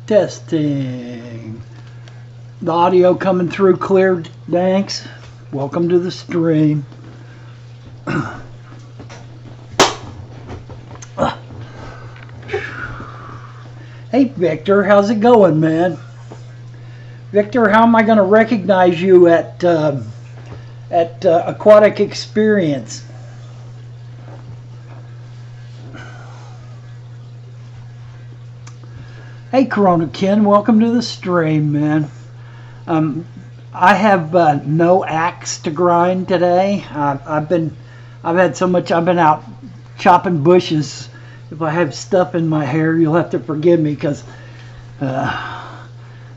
Testing. The audio coming through clear, thanks. Welcome to the stream. Hey Victor, how's it going, man? Victor, how am I going to recognize you at Aquatic Experience? Hey Corona Ken, welcome to the stream, man. I have no axe to grind today. I've been out chopping bushes. If I have stuff in my hair, you'll have to forgive me because my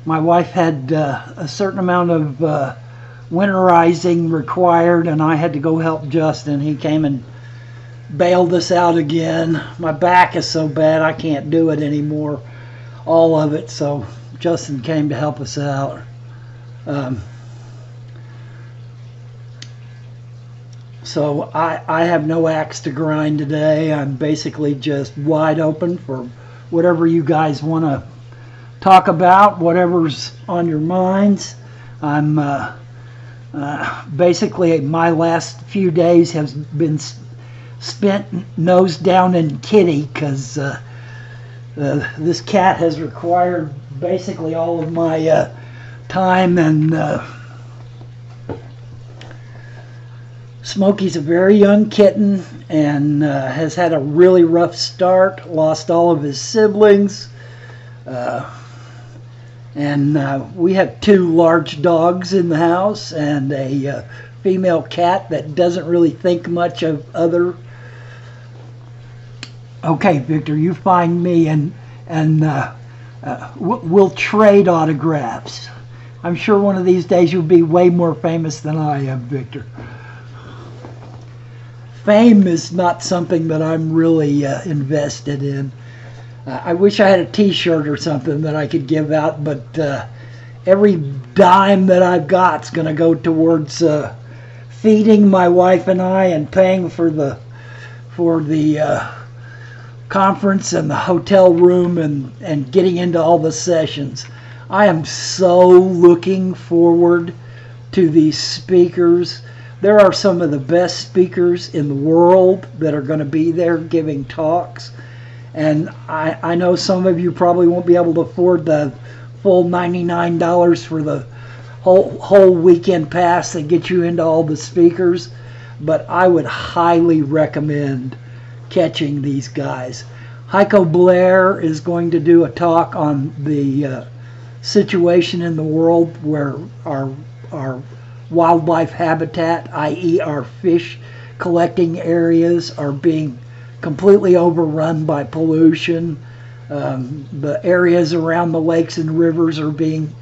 wife had a certain amount of winterizing required, and I had to go help Justin. He came and bailed us out again. My back is so bad I can't do it anymore, all of it, so Justin came to help us out. So I have no axe to grind today. I'm basically just wide open for whatever you guys want to talk about, whatever's on your minds. I'm basically, my last few days have been spent nose down in kitty because this cat has required basically all of my time, and Smokey's a very young kitten and has had a really rough start, lost all of his siblings, and we have 2 large dogs in the house and a female cat that doesn't really think much of other. Okay, Victor, you find me and we'll trade autographs. I'm sure one of these days you'll be way more famous than I am, Victor. Fame is not something that I'm really invested in. I wish I had a t-shirt or something that I could give out, but every dime that I've got is going to go towards feeding my wife and I and paying for the conference and the hotel room and getting into all the sessions. I am so looking forward to these speakers. There are some of the best speakers in the world that are going to be there giving talks. And I know some of you probably won't be able to afford the full $99 for the whole weekend pass that gets you into all the speakers. But I would highly recommend catching these guys. Heiko Blair is going to do a talk on the situation in the world where our wildlife habitat, i.e. our fish collecting areas, are being completely overrun by pollution. The areas around the lakes and rivers are being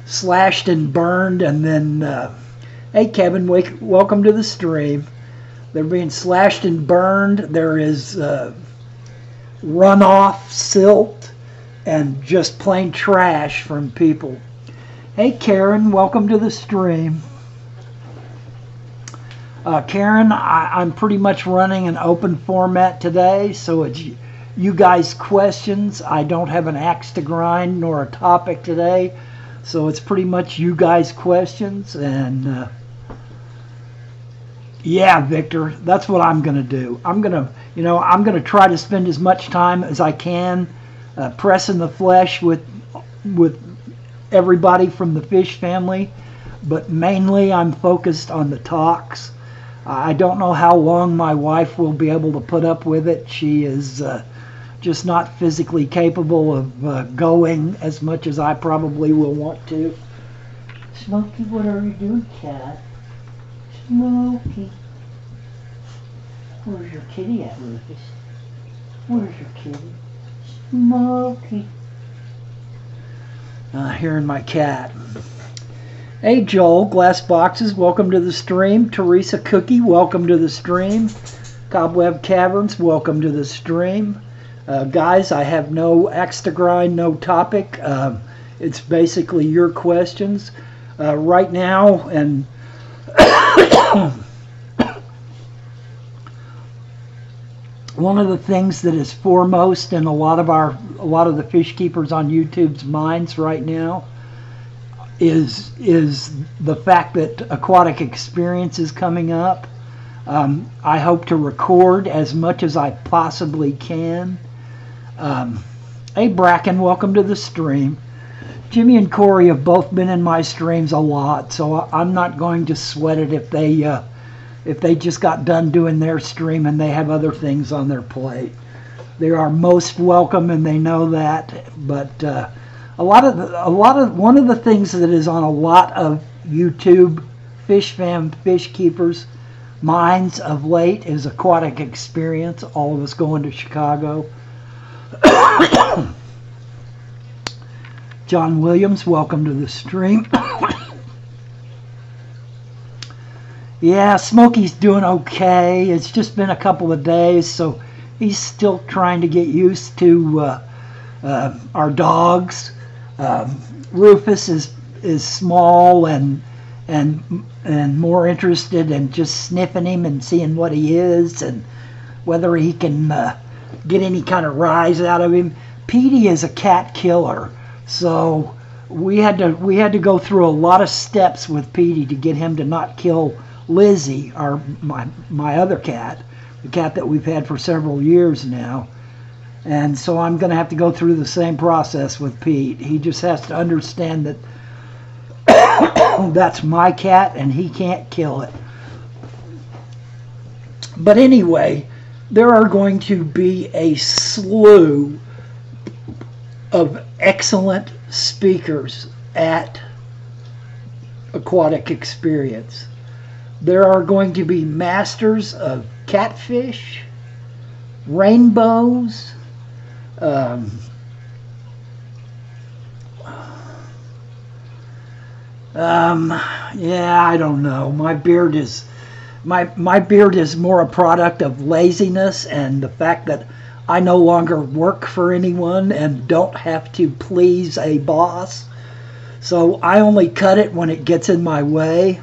slashed and burned, and then hey Kevin, welcome to the stream. They're being slashed and burned. There is runoff, silt, and just plain trash from people. Hey Karen, welcome to the stream. Karen, I'm pretty much running an open format today, so it's you guys' questions. I don't have an axe to grind nor a topic today, so it's pretty much you guys' questions. And yeah, Victor, that's what I'm gonna do. I'm gonna try to spend as much time as I can pressing the flesh with everybody from the fish family, but mainly I'm focused on the talks. I don't know how long my wife will be able to put up with it. She is just not physically capable of going as much as I probably will want to. Smokey, what are you doing, cat? Smokey. Where's your kitty at, Lucas? Where's your kitty? Smokey. Hearing my cat. Hey Joel, Glass Boxes, welcome to the stream. Teresa Cookie, welcome to the stream. Cobweb Caverns, welcome to the stream. Guys, I have no axe to grind, no topic. It's basically your questions. Right now, and One of the things that is foremost in a lot of the fish keepers on YouTube's minds right now is the fact that Aquatic Experience is coming up. I hope to record as much as I possibly can. Hey Bracken, welcome to the stream. Jimmy and Corey have both been in my streams a lot, so I'm not going to sweat it if they just got done doing their stream and they have other things on their plate. They are most welcome, and they know that. But one of the things that is on a lot of YouTube fish keepers' minds of late is Aquatic Experience. All of us going to Chicago. John Williams, welcome to the stream. Yeah, Smokey's doing okay. It's just been a couple of days, so he's still trying to get used to our dogs. Rufus is small and more interested in just sniffing him and seeing what he is and whether he can get any kind of rise out of him. Petey is a cat killer, so we had to go through a lot of steps with Petey to get him to not kill Lizzie, my other cat, the cat that we've had for several years now. And so I'm going to have to go through the same process with Pete. He just has to understand that that's my cat and he can't kill it. But anyway, there are going to be a slew of excellent speakers at Aquatic Experience. There are going to be masters of catfish, rainbows, yeah, I don't know. My beard is more a product of laziness and the fact that I no longer work for anyone and don't have to please a boss. So I only cut it when it gets in my way.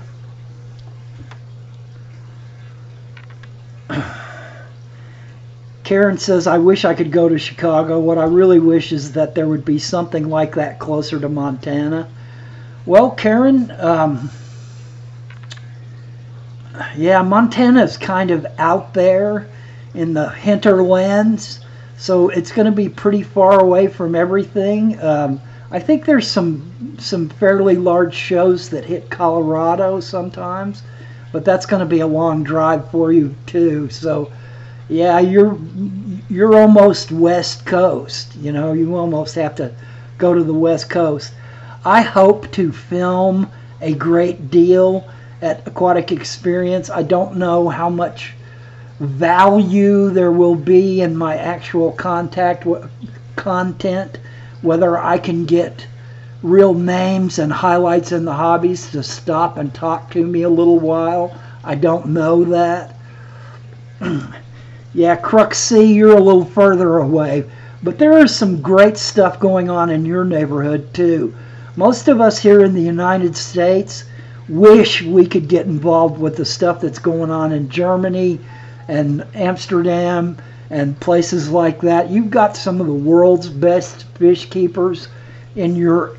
Karen says, I wish I could go to Chicago. What I really wish is that there would be something like that closer to Montana. Well, Karen, yeah, Montana is kind of out there in the hinterlands, so it's going to be pretty far away from everything. I think there's some fairly large shows that hit Colorado sometimes, but that's going to be a long drive for you too. So yeah, you're almost West Coast. You know, you almost have to go to the West Coast. I hope to film a great deal at Aquatic Experience. I don't know how much value there will be in my actual content, whether I can get real names and highlights in the hobbies to stop and talk to me a little while. I don't know that. Yeah, Crux C, you're a little further away. But there is some great stuff going on in your neighborhood, too. Most of us here in the United States wish we could get involved with the stuff that's going on in Germany and Amsterdam and places like that. You've got some of the world's best fish keepers in your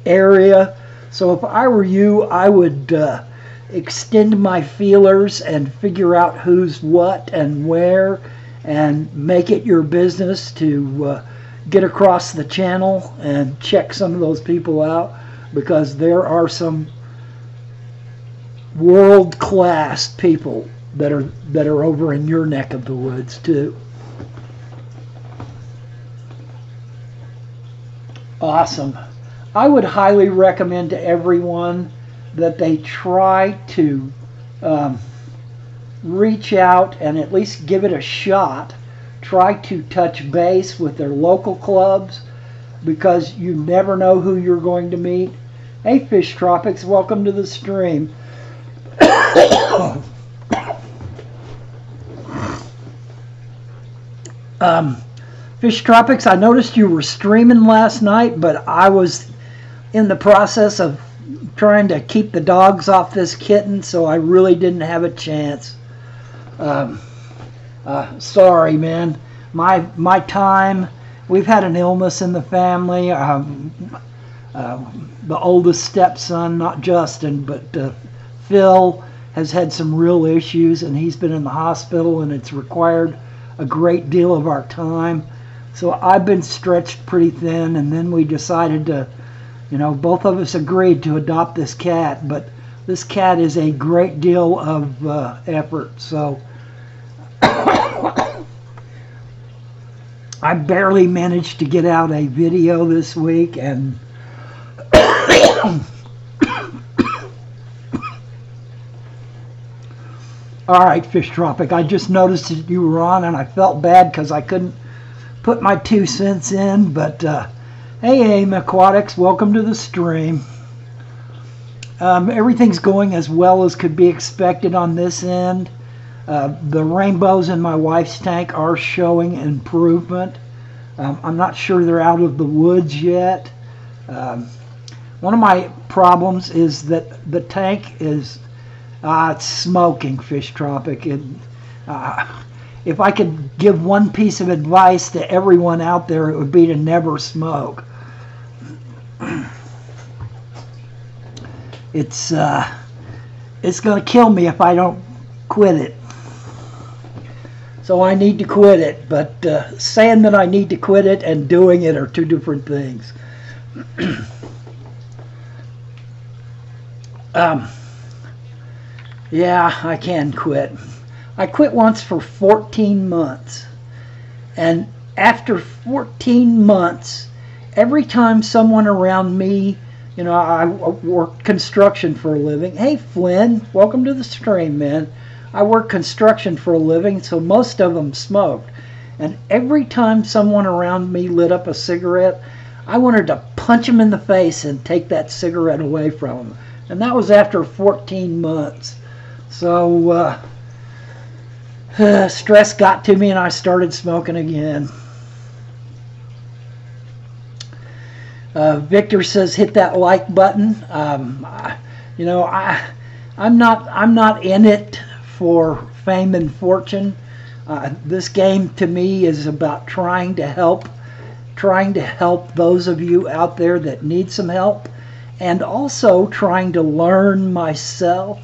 area. So if I were you, I would extend my feelers and figure out who's what and where and make it your business to get across the channel and check some of those people out, because there are some world-class people that are over in your neck of the woods too. Awesome. I would highly recommend to everyone that they try to reach out and at least give it a shot. Try to touch base with their local clubs, because you never know who you're going to meet. Hey Fish Tropics, welcome to the stream. Fish Tropics, I noticed you were streaming last night, but I was in the process of trying to keep the dogs off this kitten, so I really didn't have a chance. Sorry, man. My time. We've had an illness in the family. The oldest stepson, not Justin, but Phil, has had some real issues, and he's been in the hospital, and it's required a great deal of our time. So I've been stretched pretty thin, and then we decided to, both of us agreed to adopt this cat, but this cat is a great deal of effort. So I barely managed to get out a video this week, and all right, Fish Tropic, I just noticed that you were on, and I felt bad because I couldn't put my 2 cents in, but hey, AIM Aquatics, welcome to the stream. Everything's going as well as could be expected on this end. The rainbows in my wife's tank are showing improvement. I'm not sure they're out of the woods yet. One of my problems is that the tank is it's smoking, Fish Tropic. If I could give one piece of advice to everyone out there, it would be to never smoke. It's going to kill me if I don't quit it. So I need to quit it, but saying that I need to quit it and doing it are two different things. Yeah, I can quit. I quit once for 14 months. And after 14 months, every time someone around me, I work construction for a living. Hey, Flynn, welcome to the stream, man. I work construction for a living, so most of them smoked. And every time someone around me lit up a cigarette, I wanted to punch them in the face and take that cigarette away from them. And that was after 14 months. So stress got to me and I started smoking again. Victor says hit that like button. I'm not in it for fame and fortune. This game to me is about trying to help those of you out there that need some help, and also trying to learn myself.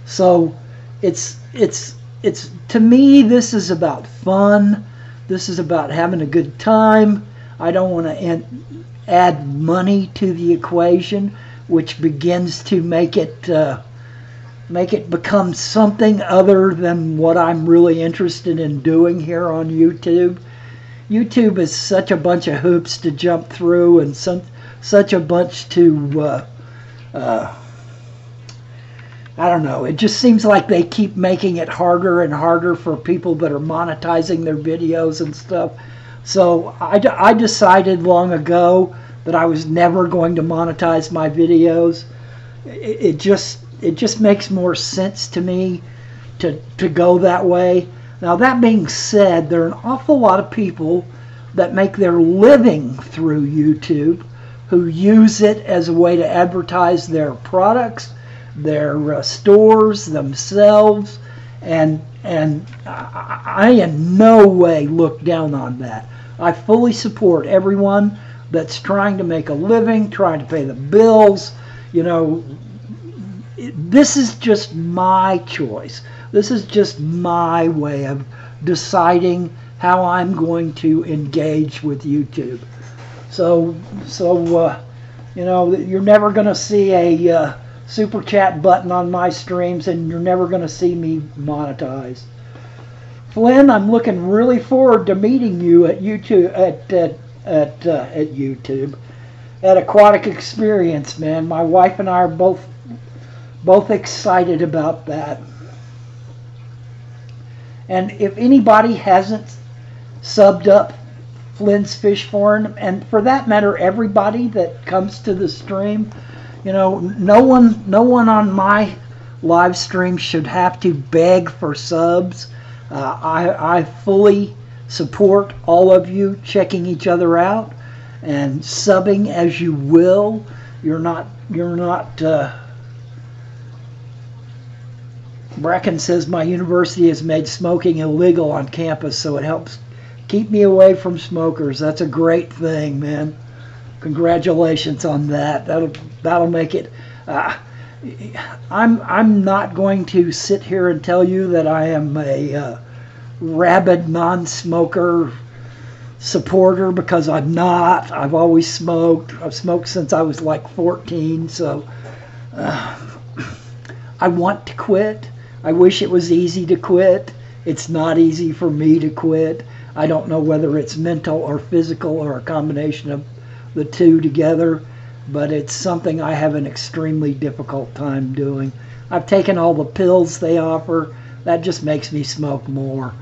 So it's to me, this is about fun. This is about having a good time. I don't want to add money to the equation, which begins to make it become something other than what I'm really interested in doing here on YouTube. YouTube is such a bunch of hoops to jump through, and such a bunch to I don't know. It just seems like they keep making it harder and harder for people that are monetizing their videos and stuff. So I decided long ago that I was never going to monetize my videos. It just makes more sense to me to go that way. Now, that being said, there are an awful lot of people that make their living through YouTube who use it as a way to advertise their products, their stores, themselves, and I in no way look down on that. I fully support everyone that's trying to make a living, trying to pay the bills. This is just my choice. This is just my way of deciding how I'm going to engage with YouTube. So you're never going to see a super chat button on my streams, and you're never going to see me monetize. Flynn, I'm looking really forward to meeting you at YouTube at YouTube at Aquatic Experience, man. My wife and I are both excited about that. And if anybody hasn't subbed up Flynn's Fish Forum, and for that matter, everybody that comes to the stream, no one on my live stream should have to beg for subs. I fully support all of you checking each other out and subbing as you will. Bracken says my university has made smoking illegal on campus, so it helps keep me away from smokers. That's a great thing, man. Congratulations on that. That'll make it. I'm not going to sit here and tell you that I am a rabid non-smoker supporter, because I'm not. I've always smoked. I've smoked since I was like 14, so I want to quit. I wish it was easy to quit. It's not easy for me to quit. I don't know whether it's mental or physical or a combination of the two together, but it's something I have an extremely difficult time doing. I've taken all the pills they offer. That just makes me smoke more.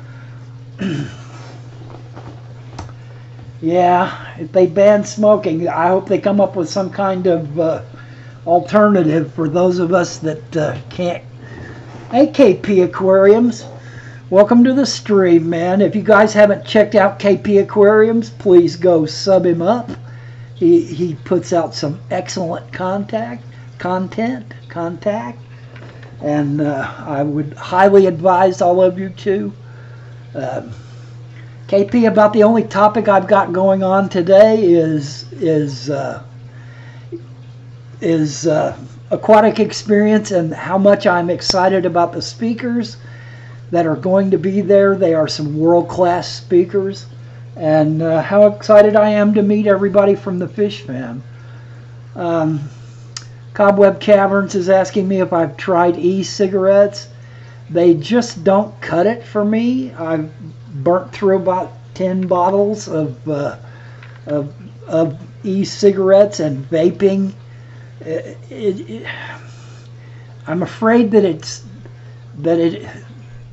Yeah, if they ban smoking, I hope they come up with some kind of alternative for those of us that can't. Hey, KP Aquariums, welcome to the stream, man. If you guys haven't checked out KP Aquariums, please go sub him up. He puts out some excellent content, and I would highly advise all of you to. KP, about the only topic I've got going on today is aquatic experience and how much I'm excited about the speakers that are going to be there. They are some world-class speakers, and how excited I am to meet everybody from the Fish Fam. Cobweb Caverns is asking me if I've tried e-cigarettes. They just don't cut it for me. I've burnt through about 10 bottles of e-cigarettes and vaping. I'm afraid that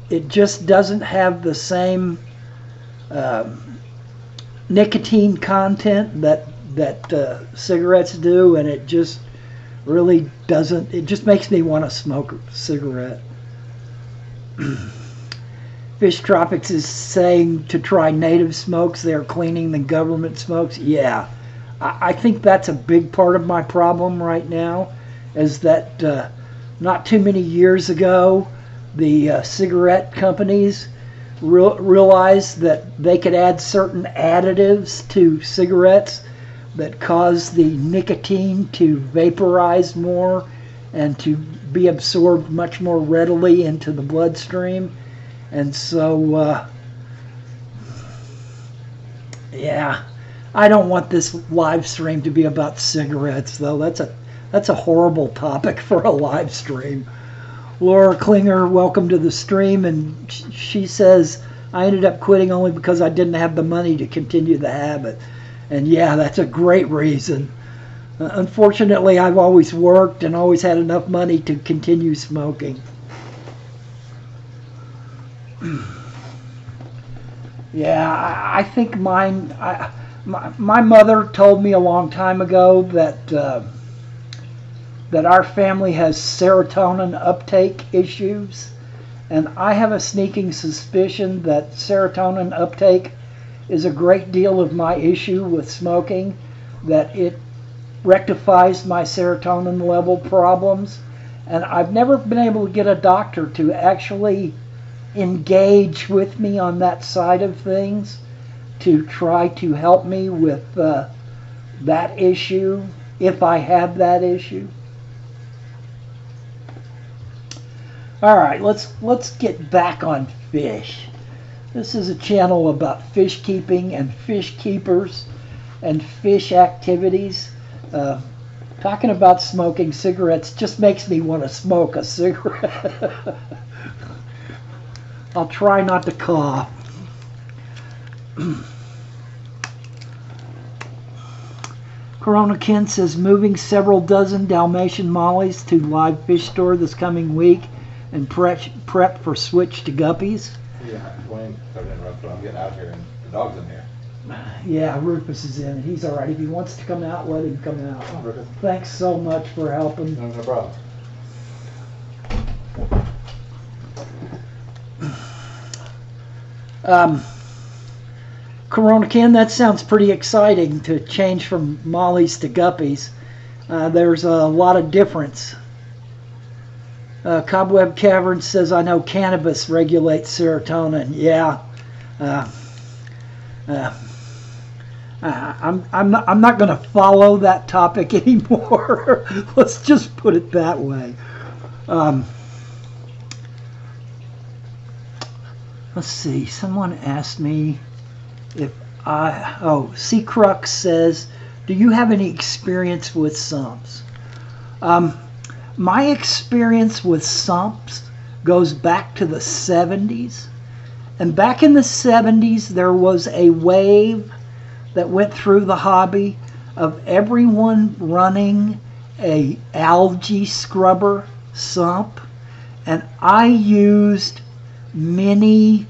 it just doesn't have the same nicotine content that cigarettes do, and it just really doesn't. It just makes me want to smoke a cigarette. Fish Tropics is saying to try native smokes. They're cleaning the government smokes. Yeah, I think that's a big part of my problem right now, is that not too many years ago, the cigarette companies realized that they could add certain additives to cigarettes that cause the nicotine to vaporize more and to be absorbed much more readily into the bloodstream. And so, yeah, I don't want this live stream to be about cigarettes, though. That's a horrible topic for a live stream. Laura Klinger, welcome to the stream, and she says, I ended up quitting only because I didn't have the money to continue the habit. And yeah, that's a great reason. Unfortunately, I've always worked and always had enough money to continue smoking. Yeah, I think mine. My mother told me a long time ago that our family has serotonin uptake issues, and I have a sneaking suspicion that serotonin uptake is a great deal of my issue with smoking. That it rectifies my serotonin level problems, and I've never been able to get a doctor to actually engage with me on that side of things to try to help me with that issue, if I have that issue. All right, let's get back on fish. This is a channel about fish keeping and fish keepers and fish activities. Talking about smoking cigarettes just makes me want to smoke a cigarette. I'll try not to cough. Corona Ken says moving several dozen Dalmatian mollies to live fish store this coming week and prep for switch to guppies. Yeah, Dwain, sorry to interrupt, but I'm getting out here and the dog's in here. Yeah, Rufus is in. He's all right. If he wants to come out, let him come out. Oh, Rufus. Thanks so much for helping. No problem. Corona Ken, that sounds pretty exciting to change from mollies to guppies. There's a lot of difference. Cobweb Cavern says, I know cannabis regulates serotonin. Yeah. I'm not going to follow that topic anymore. Let's just put it that way. Let's see. Someone asked me if Seacrux says, do you have any experience with sumps? My experience with sumps goes back to the 70s. And back in the 70s, there was a wave that went through the hobby of everyone running a algae scrubber sump. And I used many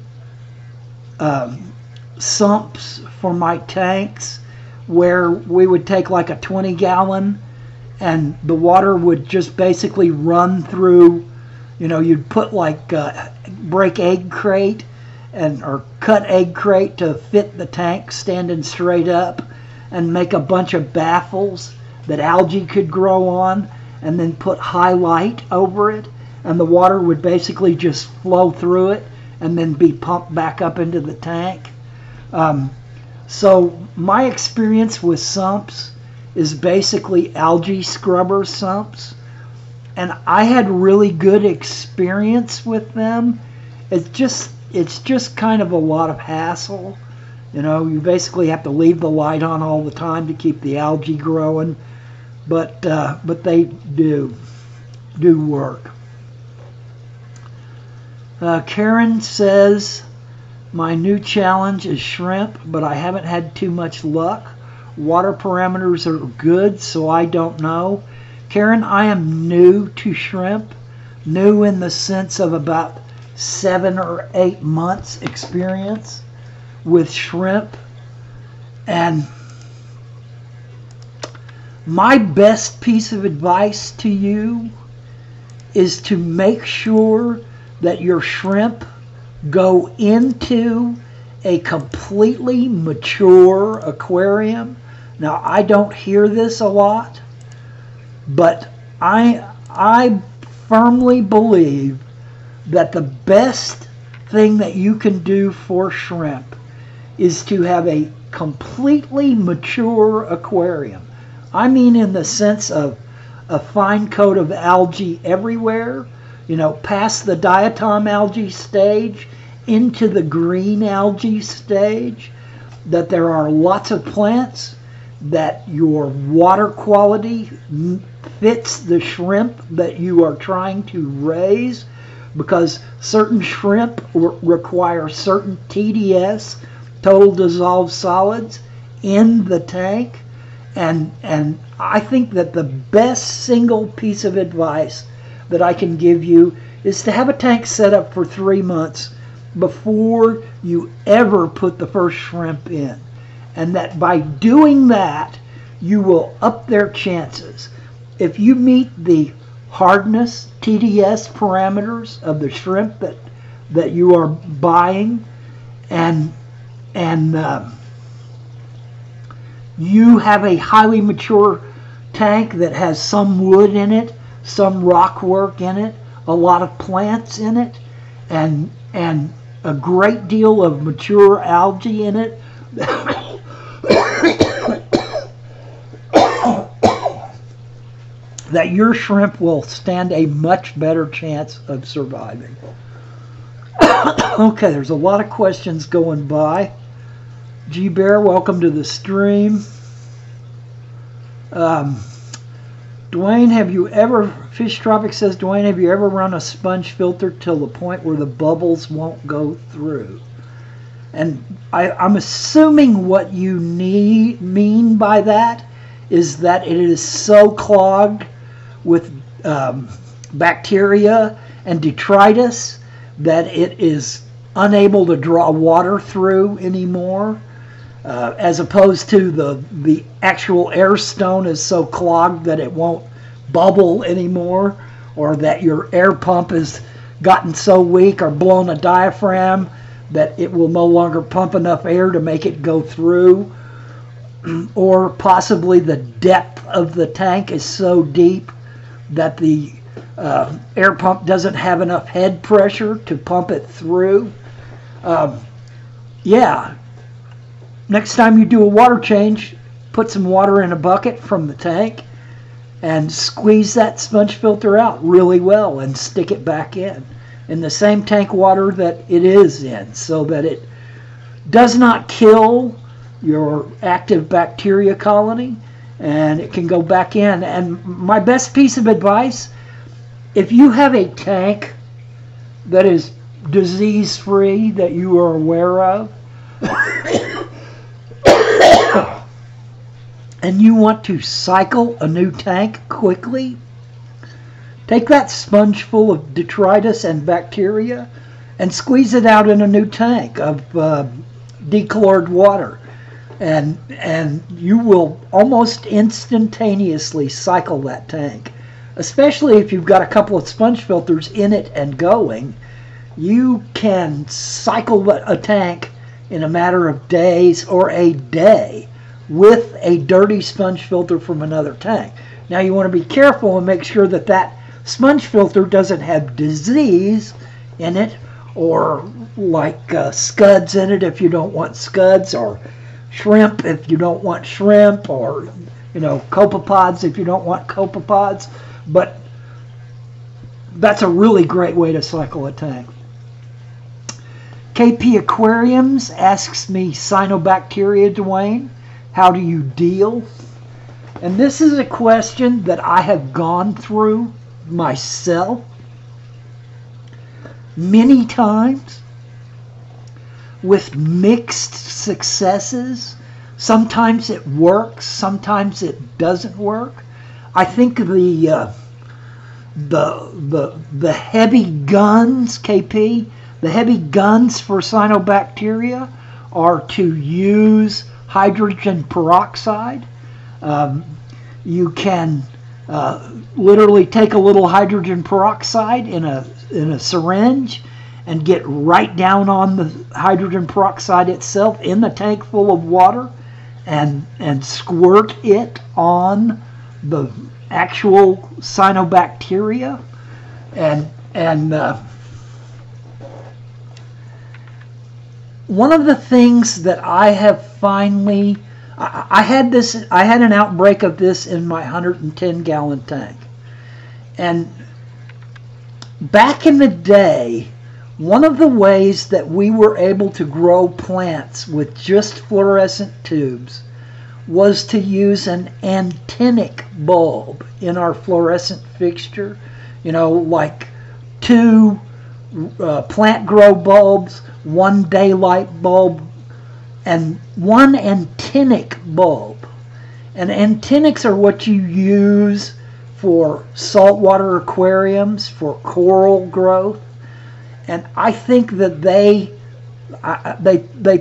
sumps for my tanks where we would take like a 20-gallon and the water would just basically run through, you'd put like break egg crate or cut egg crate to fit the tank standing straight up and make a bunch of baffles that algae could grow on and then put high light over it, and the water would basically just flow through it and then be pumped back up into the tank. So my experience with sumps is basically algae scrubber sumps, and I had really good experience with them. It's just kind of a lot of hassle. You basically have to leave the light on all the time to keep the algae growing, but they do work. Karen says, my new challenge is shrimp, but I haven't had too much luck. Water parameters are good, so I don't know. Karen, I am new to shrimp. New in the sense of about 7 or 8 months experience with shrimp. And my best piece of advice to you is to make sure that your shrimp go into a completely mature aquarium. Now, I don't hear this a lot, but I firmly believe that the best thing that you can do for shrimp is to have a completely mature aquarium. I mean in the sense of a fine coat of algae everywhere, past the diatom algae stage into the green algae stage, that there are lots of plants, that your water quality fits the shrimp that you are trying to raise, because certain shrimp require certain TDS, total dissolved solids, in the tank. And I think that the best single piece of advice that I can give you is to have a tank set up for 3 months before you ever put the first shrimp in. And that by doing that, you will up their chances. If you meet the hardness, TDS parameters of the shrimp that you are buying, and you have a highly mature tank that has some wood in it, some rock work in it, a lot of plants in it, and a great deal of mature algae in it, that your shrimp will stand a much better chance of surviving. Okay, there's a lot of questions going by. G Bear, welcome to the stream. Dwayne, Fish Tropic says, Dwayne, have you ever run a sponge filter till the point where the bubbles won't go through? And I'm assuming what you mean by that is that it is so clogged with bacteria and detritus that it is unable to draw water through anymore, as opposed to the actual air stone is so clogged that it won't bubble anymore, or that your air pump has gotten so weak or blown a diaphragm that it will no longer pump enough air to make it go through, or possibly the depth of the tank is so deep that the air pump doesn't have enough head pressure to pump it through. Yeah, next time you do a water change, put some water in a bucket from the tank and squeeze that sponge filter out really well and stick it back in the same tank water that it is in, so that it does not kill your active bacteria colony, and it can go back in. And my best piece of advice, if you have a tank that is disease-free that you are aware of, and you want to cycle a new tank quickly, take that sponge full of detritus and bacteria and squeeze it out in a new tank of dechlored water. And you will almost instantaneously cycle that tank. Especially if you've got a couple of sponge filters in it and going, you can cycle a tank in a matter of days or a day with a dirty sponge filter from another tank. Now you want to be careful and make sure that that sponge filter doesn't have disease in it, or like scuds in it if you don't want scuds, or shrimp if you don't want shrimp, or copepods if you don't want copepods. But that's a really great way to cycle a tank. KP Aquariums asks me, cyanobacteria, Dwayne, how do you deal? And this is a question that I have gone through myself many times with mixed successes. Sometimes it works, sometimes it doesn't work. I think the heavy guns, KP, the heavy guns for cyanobacteria are to use hydrogen peroxide. You can literally take a little hydrogen peroxide in a syringe and get right down on the hydrogen peroxide itself in the tank full of water and squirt it on the actual cyanobacteria. And one of the things that I have finally, I had an outbreak of this in my 110-gallon tank. And back in the day, one of the ways that we were able to grow plants with just fluorescent tubes was to use an antennic bulb in our fluorescent fixture. Like 2 plant grow bulbs, 1 daylight bulb, and 1 antennic bulb. And antennics are what you use for saltwater aquariums, for coral growth. And I think that they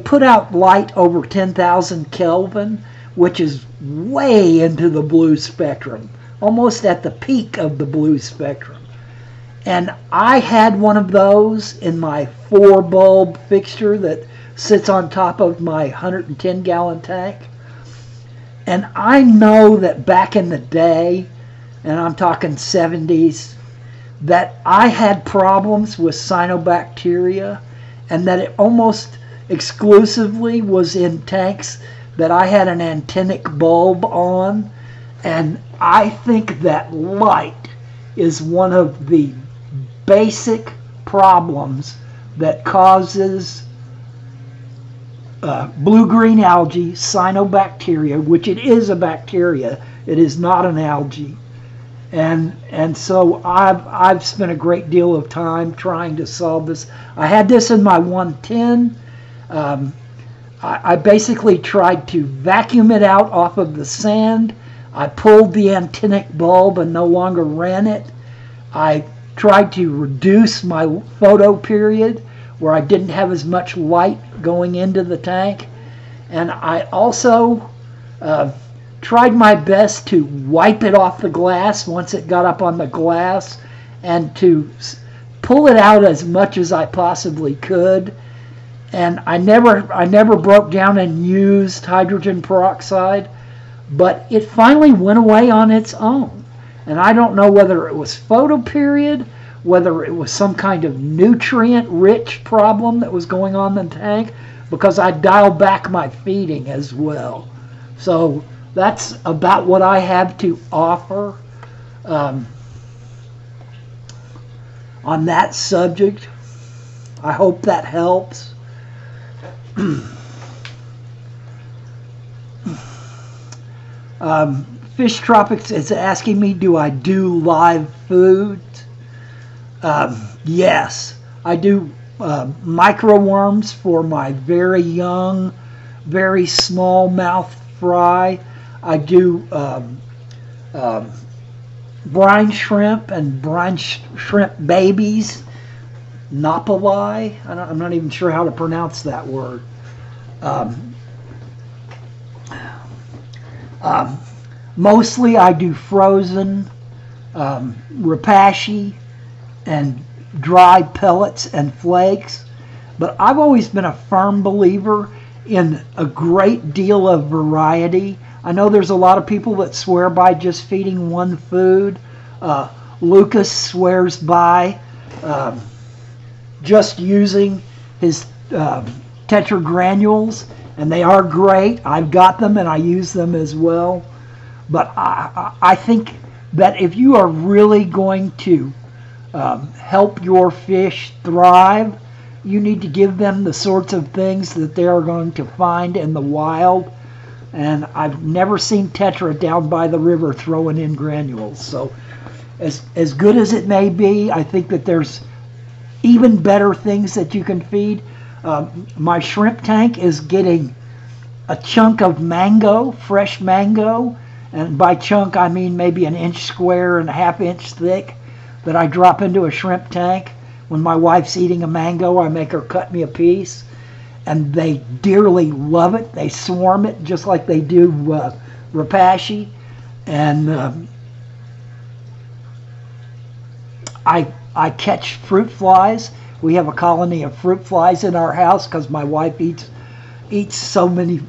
put out light over 10,000 Kelvin, which is way into the blue spectrum, almost at the peak of the blue spectrum. And I had one of those in my 4-bulb fixture that sits on top of my 110-gallon tank. And I know that back in the day, and I'm talking 70s, that I had problems with cyanobacteria, and that it almost exclusively was in tanks that I had an antennic bulb on. And I think that light is one of the basic problems that causes blue-green algae, cyanobacteria, which it is a bacteria, it is not an algae. And so I've spent a great deal of time trying to solve this. I had this in my 110. I basically tried to vacuum it out off of the sand. I pulled the antennic bulb and no longer ran it. I tried to reduce my photo period where I didn't have as much light going into the tank. And I also tried my best to wipe it off the glass once it got up on the glass, and to pull it out as much as I possibly could. And I never broke down and used hydrogen peroxide, but it finally went away on its own. And I don't know whether it was photoperiod, whether it was some kind of nutrient-rich problem that was going on in the tank, because I dialed back my feeding as well. So that's about what I have to offer on that subject. I hope that helps. Fish Tropics is asking me, do I do live food? Yes, I do microworms for my very young, very small mouth fry. I do brine shrimp and brine shrimp babies, napali. I'm not even sure how to pronounce that word. Mostly I do frozen rapashi and dry pellets and flakes, but I've always been a firm believer in a great deal of variety. I know there's a lot of people that swear by just feeding one food. Lucas swears by just using his tetragranules, and they are great. I've got them and I use them as well. But I think that if you are really going to help your fish thrive, you need to give them the sorts of things that they are going to find in the wild. And I've never seen tetra down by the river throwing in granules. So as good as it may be, I think that there's even better things that you can feed. My shrimp tank is getting a chunk of mango, fresh mango, and by chunk I mean maybe an inch square and a half inch thick, that I drop into a shrimp tank. When my wife's eating a mango, I make her cut me a piece, and they dearly love it. They swarm it just like they do rapashi. And I catch fruit flies. We have a colony of fruit flies in our house because my wife eats so many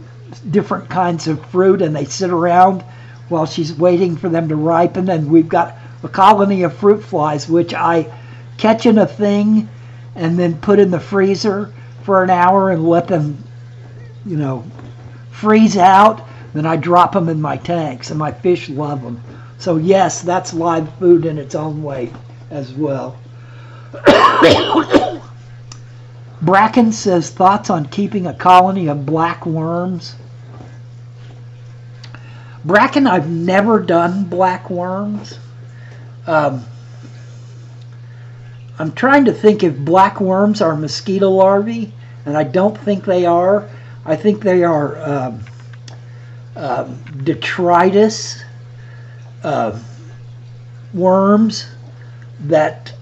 different kinds of fruit, and they sit around while she's waiting for them to ripen. And we've got a colony of fruit flies, which I catch in a thing and then put in the freezer for an hour and let them, freeze out. Then I drop them in my tanks, and my fish love them. So yes, that's live food in its own way as well. Bracken says, thoughts on keeping a colony of black worms? Bracken, I've never done black worms. I'm trying to think if black worms are mosquito larvae, and I don't think they are. I think they are detritus worms that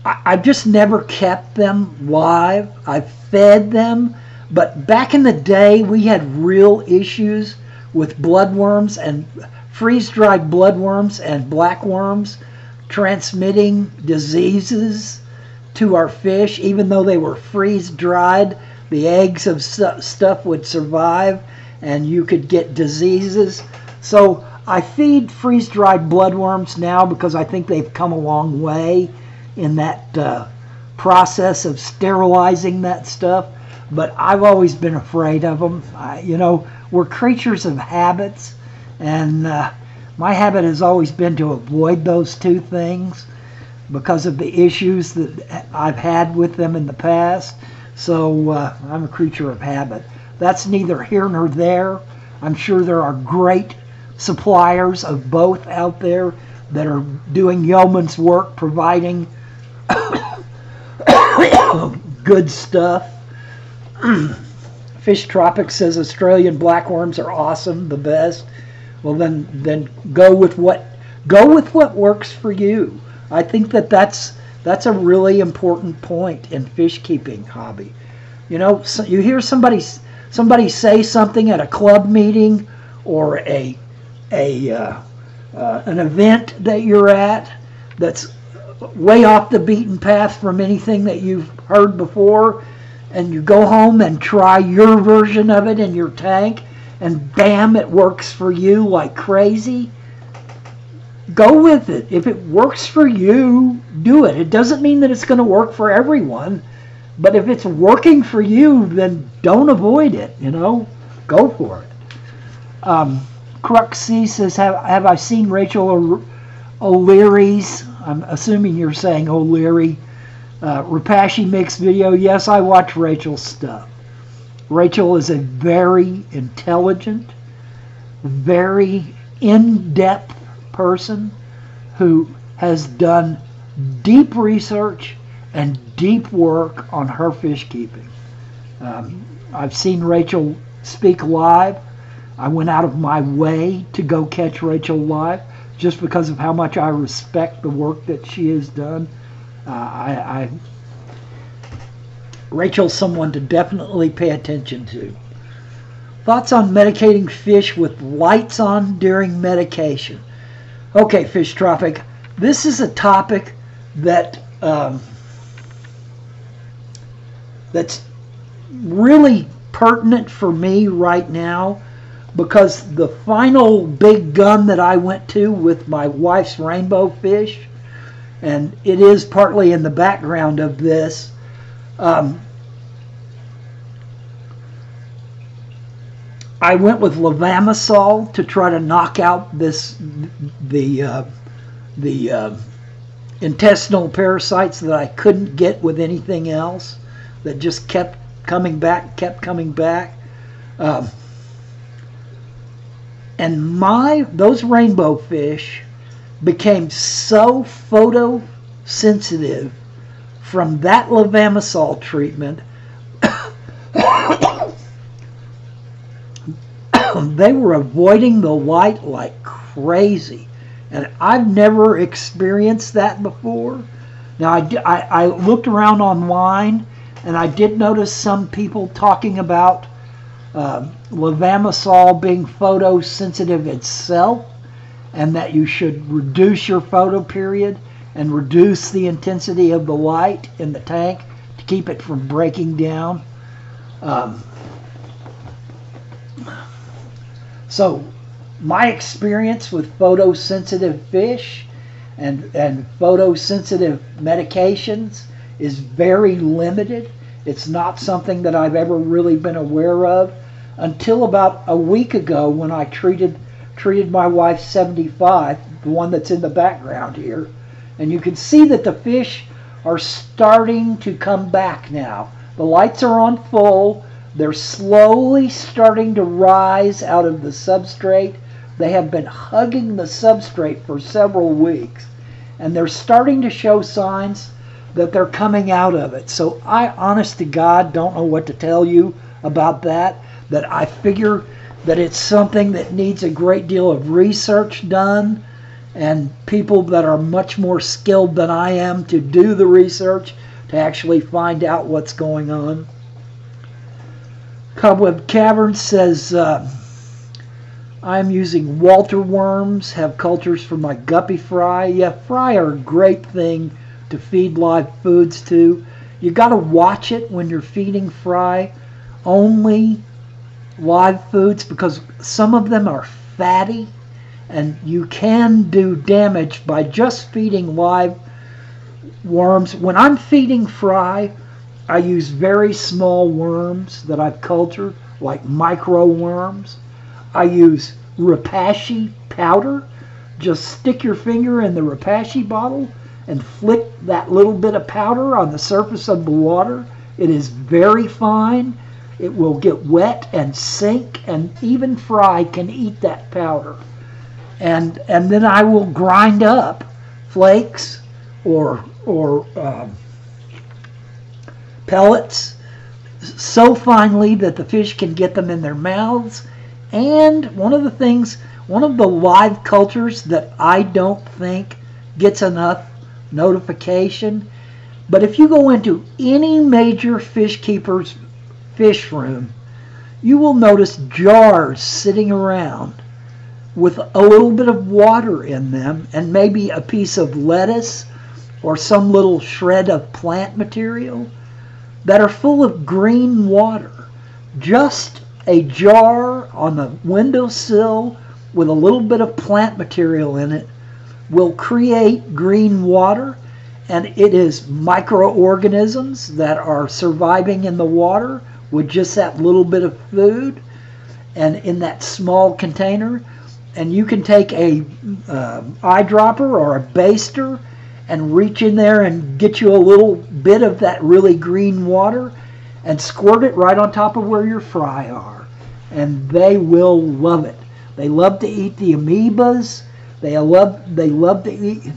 I've just never kept them live. I've fed them, but back in the day we had real issues with bloodworms and freeze-dried bloodworms and blackworms transmitting diseases to our fish. Even though they were freeze-dried, the eggs of stuff would survive and you could get diseases. So I feed freeze-dried bloodworms now because I think they've come a long way in that process of sterilizing that stuff. But I've always been afraid of them. We're creatures of habits, and my habit has always been to avoid those two things because of the issues that I've had with them in the past. So I'm a creature of habit. That's neither here nor there. I'm sure there are great suppliers of both out there that are doing yeoman's work providing good stuff. Fish Tropics says Australian blackworms are awesome, the best. Well, then go with what works for you. I think that's a really important point in fish keeping hobby. So you hear somebody say something at a club meeting or an event that you're at that's way off the beaten path from anything that you've heard before, and you go home and try your version of it in your tank, and bam, it works for you like crazy, go with it. If it works for you, do it. It doesn't mean that it's going to work for everyone, but if it's working for you, then don't avoid it, go for it. Cruxy says, have I seen Rachel O'Leary's, I'm assuming you're saying O'Leary, Rapashi Mix video? Yes, I watch Rachel's stuff. Rachel is a very intelligent, very in-depth person who has done deep research and deep work on her fish keeping. I've seen Rachel speak live. I went out of my way to go catch Rachel live just because of how much I respect the work that she has done. Rachel's someone to definitely pay attention to. Thoughts on medicating fish with lights on during medication? Okay, Fish Tropic, this is a topic that that's really pertinent for me right now, because the final big gun that I went to with my wife's rainbow fish, and it is partly in the background of this, I went with levamisole to try to knock out the intestinal parasites that I couldn't get with anything else, that just kept coming back. And those rainbow fish became so photosensitive from that levamisole treatment. They were avoiding the light like crazy, and I've never experienced that before. Now I looked around online, and I did notice some people talking about levamisole being photosensitive itself, and that you should reduce your photo period and reduce the intensity of the light in the tank to keep it from breaking down. So my experience with photosensitive fish and photosensitive medications is very limited. It's not something that I've ever really been aware of until about a week ago, when I treated my wife 75, the one that's in the background here. And you can see that the fish are starting to come back now. The lights are on full. They're slowly starting to rise out of the substrate. They have been hugging the substrate for several weeks, and they're starting to show signs that they're coming out of it. So I, honest to God, don't know what to tell you about that. That I figure that it's something that needs a great deal of research done, and people that are much more skilled than I am to do the research to actually find out what's going on. Cobweb Cavern says, I'm using Walter worms, have cultures for my guppy fry. Yeah, fry are a great thing to feed live foods to. You got to watch it when you're feeding fry only live foods, because some of them are fatty, and you can do damage by just feeding live worms. When I'm feeding fry, I use very small worms that I've cultured, like micro worms. I use Rapashi powder. Just stick your finger in the Rapashi bottle and flick that little bit of powder on the surface of the water. It is very fine. It will get wet and sink, and even fry can eat that powder. And then I will grind up flakes or pellets so finely that the fish can get them in their mouths. And one of the live cultures that I don't think gets enough notification, but if you go into any major fish keeper's fish room, you will notice jars sitting around with a little bit of water in them, and maybe a piece of lettuce or some little shred of plant material, that are full of green water. Just a jar on the windowsill with a little bit of plant material in it will create green water, and it is microorganisms that are surviving in the water with just that little bit of food and in that small container. And you can take a eyedropper or a baster and reach in there and get you a little bit of that really green water and squirt it right on top of where your fry are. And they will love it. They love to eat the amoebas. They love to eat.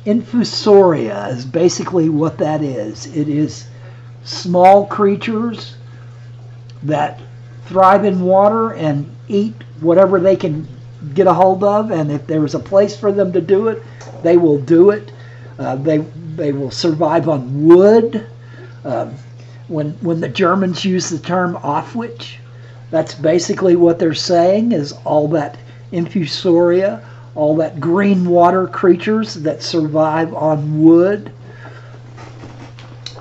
Infusoria is basically what that is. It is small creatures that thrive in water and eat whatever they can get a hold of, and if there's a place for them to do it, they will do it. They will survive on wood. When the Germans use the term Aufwich, that's basically what they're saying, is all that infusoria, all that green water creatures that survive on wood.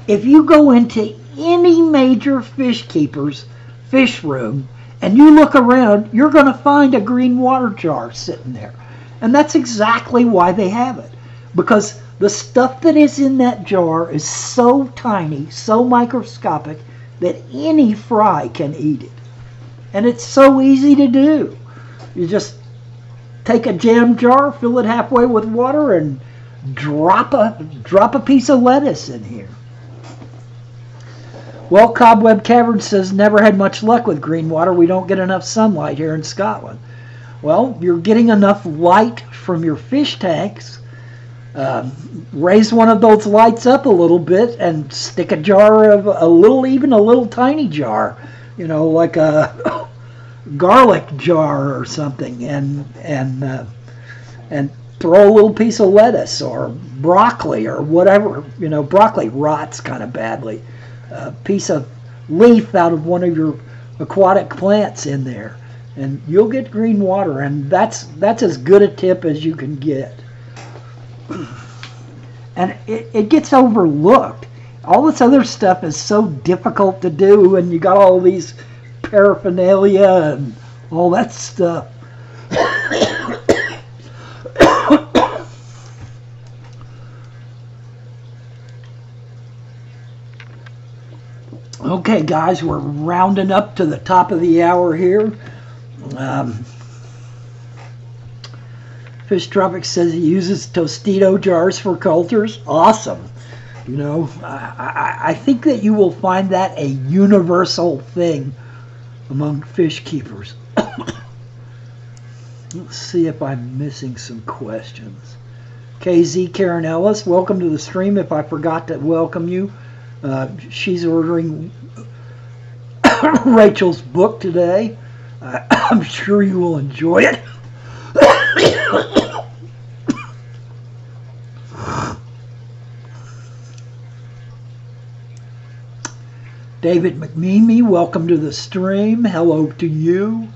If you go into any major fish keeper's fish room and you look around, you're going to find a green water jar sitting there. And that's exactly why they have it. Because the stuff that is in that jar is so tiny, so microscopic, that any fry can eat it. And it's so easy to do. You just take a jam jar, fill it halfway with water, and drop a piece of lettuce in here. Well, Cobweb Cavern says, never had much luck with green water. We don't get enough sunlight here in Scotland. Well, you're getting enough light from your fish tanks. Raise one of those lights up a little bit and stick a jar of even a little tiny jar, like a garlic jar or something, and throw a little piece of lettuce or broccoli or whatever. Broccoli rots kind of badly. A piece of leaf out of one of your aquatic plants in there, and you'll get green water, and that's as good a tip as you can get. And it gets overlooked. All this other stuff is so difficult to do, and you got all these paraphernalia and all that stuff. Okay, guys, we're rounding up to the top of the hour here. Fish Tropic says he uses Tostito jars for cultures. Awesome. I think that you will find that a universal thing among fish keepers. Let's see if I'm missing some questions. KZ Karen Ellis, welcome to the stream. If I forgot to welcome you, she's ordering Rachel's book today. I'm sure you will enjoy it. David McMeamy, welcome to the stream. Hello to you.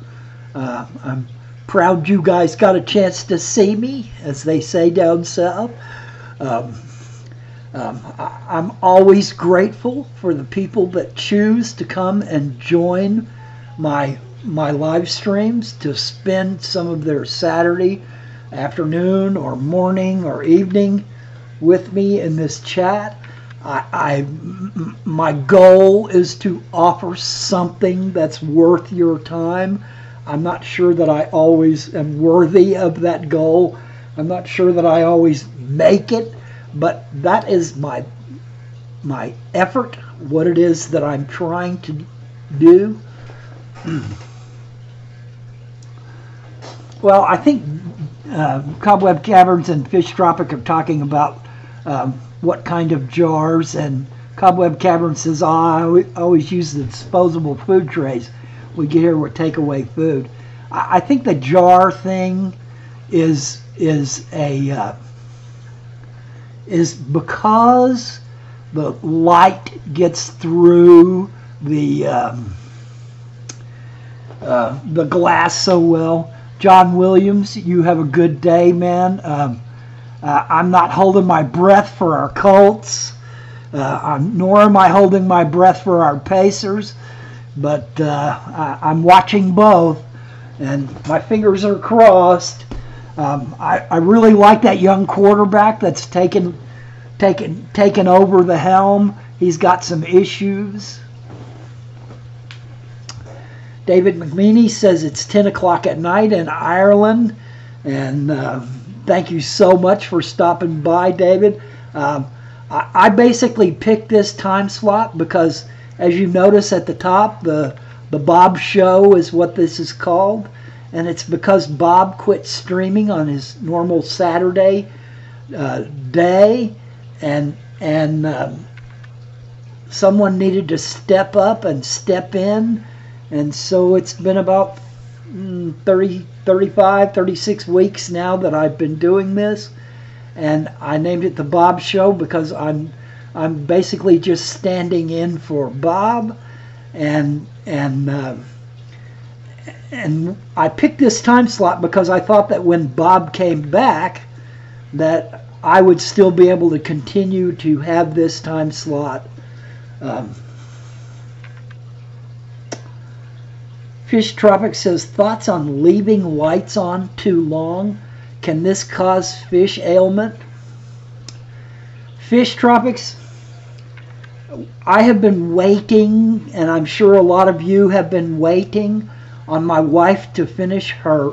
I'm proud you guys got a chance to see me, as they say down south. I'm always grateful for the people that choose to come and join my live streams, to spend some of their Saturday afternoon or morning or evening with me in this chat. My goal is to offer something that's worth your time. I'm not sure that I always am worthy of that goal. I'm not sure that I always make it, but that is my effort, what it is that I'm trying to do. Well, I think Cobweb Caverns and Fish Tropic are talking about what kind of jars, and Cobweb Cavern says, I always use the disposable food trays we get here with takeaway food. I think the jar thing is because the light gets through the glass so well. John Williams, you have a good day, man. I'm not holding my breath for our Colts, nor am I holding my breath for our Pacers, but I'm watching both, and my fingers are crossed. I really like that young quarterback that's taken over the helm. He's got some issues. David McMeany says it's 10 o'clock at night in Ireland, and thank you so much for stopping by, David. I basically picked this time slot because, as you notice at the top, the Bob Show is what this is called, and it's because Bob quit streaming on his normal Saturday day, and someone needed to step up and step in, and so it's been about 36 weeks now that I've been doing this, and I named it the Bob Show because I'm basically just standing in for Bob, and I picked this time slot because I thought that when Bob came back that I would still be able to continue to have this time slot. Fish Tropic says, thoughts on leaving lights on too long? Can this cause fish ailment? Fish Tropics, I have been waiting, and I'm sure a lot of you have been waiting on my wife to finish her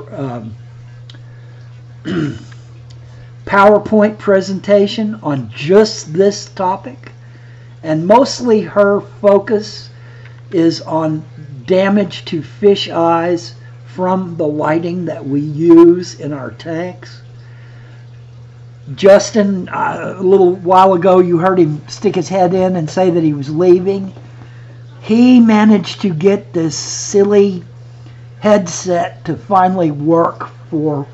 PowerPoint presentation on just this topic, and mostly her focus is on damage to fish eyes from the lighting that we use in our tanks. Justin, a little while ago you heard him stick his head in and say that he was leaving. He managed to get this silly headset to finally work for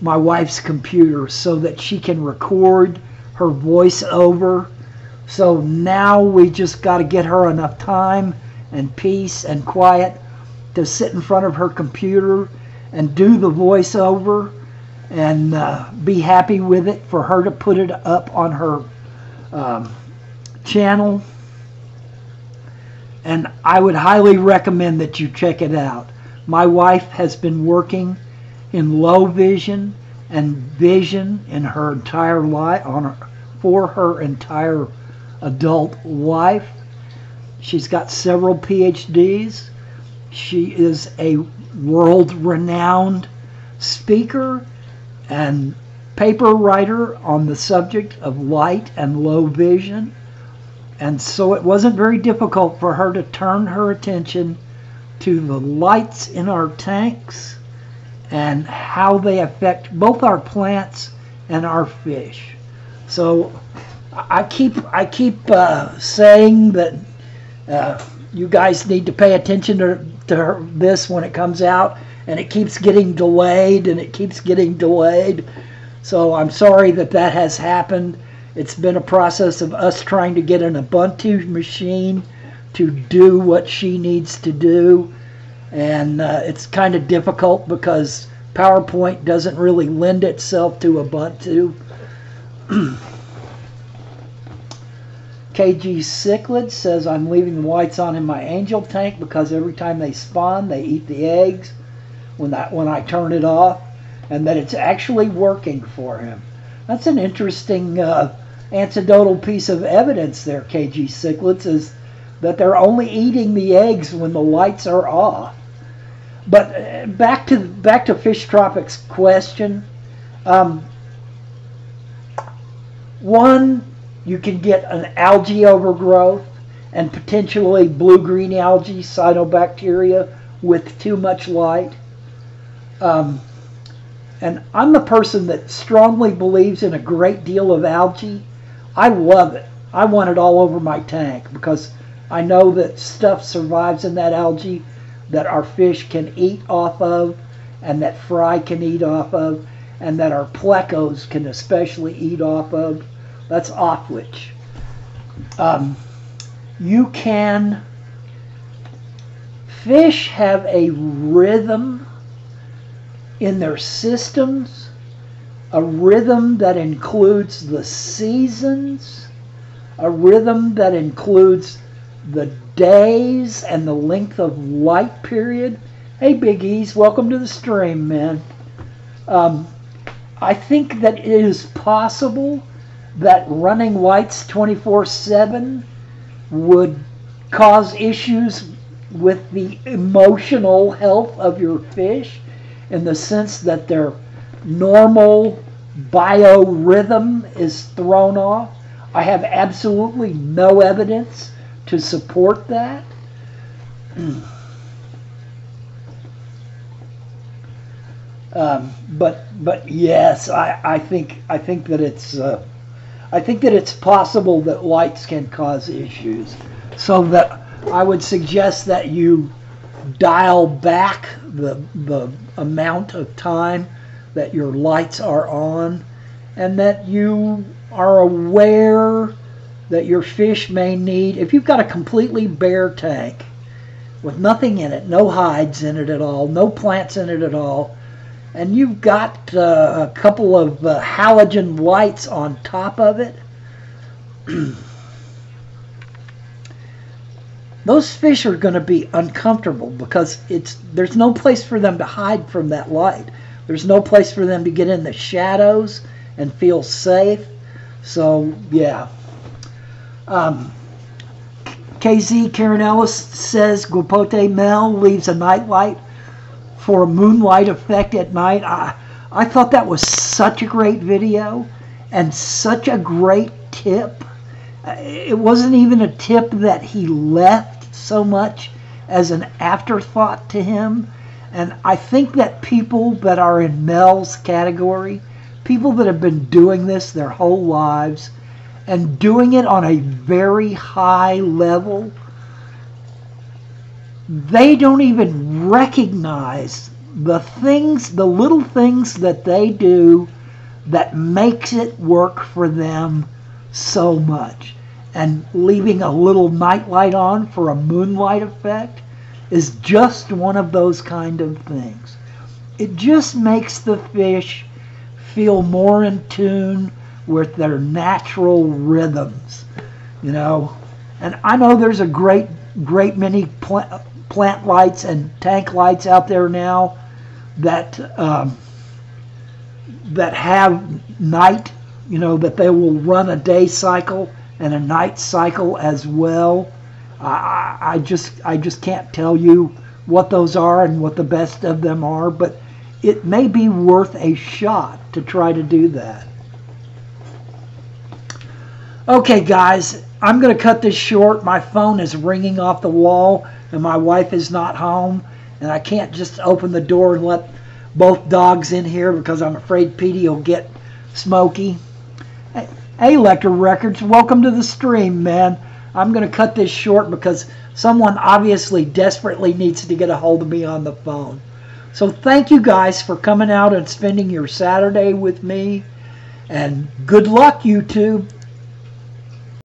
my wife's computer so that she can record her voice over. So now we just got to get her enough time and peace and quiet to sit in front of her computer and do the voiceover, and be happy with it for her to put it up on her channel. And I would highly recommend that you check it out. My wife has been working in low vision and vision in her entire life, for her entire adult life. She's got several PhDs. She is a world-renowned speaker and paper writer on the subject of light and low vision. And so it wasn't very difficult for her to turn her attention to the lights in our tanks and how they affect both our plants and our fish. So I keep saying that you guys need to pay attention to this when it comes out, and it keeps getting delayed and it keeps getting delayed. So I'm sorry that has happened. It's been a process of us trying to get an Ubuntu machine to do what she needs to do, and it's kind of difficult because PowerPoint doesn't really lend itself to Ubuntu. KG Cichlid says, I'm leaving the whites on in my angel tank because every time they spawn, they eat the eggs when I turn it off, and that it's actually working for him. That's an interesting anecdotal piece of evidence there, KG Cichlid, is that they're only eating the eggs when the lights are off. But back to Fish Tropics' question. One, you can get an algae overgrowth and potentially blue-green algae, cyanobacteria, with too much light. And I'm the person that strongly believes in a great deal of algae. I love it. I want it all over my tank because I know that stuff survives in that algae that our fish can eat off of, and that fry can eat off of, and that our plecos can especially eat off of. That's offwich. Fish have a rhythm in their systems, a rhythm that includes the seasons, a rhythm that includes the days and the length of light period. Hey, Big E's, welcome to the stream, man. I think that it is possible that running lights 24/7 would cause issues with the emotional health of your fish, in the sense that their normal biorhythm is thrown off. I have absolutely no evidence to support that. But yes, I think that it's possible that lights can cause issues. So that I would suggest that you dial back the amount of time that your lights are on, and that you are aware that your fish may need, if you've got a completely bare tank with nothing in it, no hides in it at all, no plants in it at all, and you've got a couple of halogen lights on top of it, those fish are going to be uncomfortable, because there's no place for them to hide from that light. There's no place for them to get in the shadows and feel safe. So, yeah. KZ Karen Ellis says Guapote Mel leaves a nightlight for a moonlight effect at night. I thought that was such a great video and such a great tip. It wasn't even a tip that he left so much as an afterthought to him. And I think that people that are in Mel's category, people that have been doing this their whole lives and doing it on a very high level, they don't even recognize the little things that they do that makes it work for them so much. And leaving a little nightlight on for a moonlight effect is just one of those kind of things. It just makes the fish feel more in tune with their natural rhythms, you know. And I know there's a great many plant lights and tank lights out there now that have night, you know, that they will run a day cycle and a night cycle as well. I just can't tell you what those are and what the best of them are, but it may be worth a shot to try to do that. Okay, guys, I'm going to cut this short. My phone is ringing off the wall, and my wife is not home, and I can't just open the door and let both dogs in here because I'm afraid Petey will get smoky. Hey, Lecter Records, welcome to the stream, man. I'm going to cut this short because someone obviously desperately needs to get a hold of me on the phone. So thank you guys for coming out and spending your Saturday with me. And good luck, YouTube.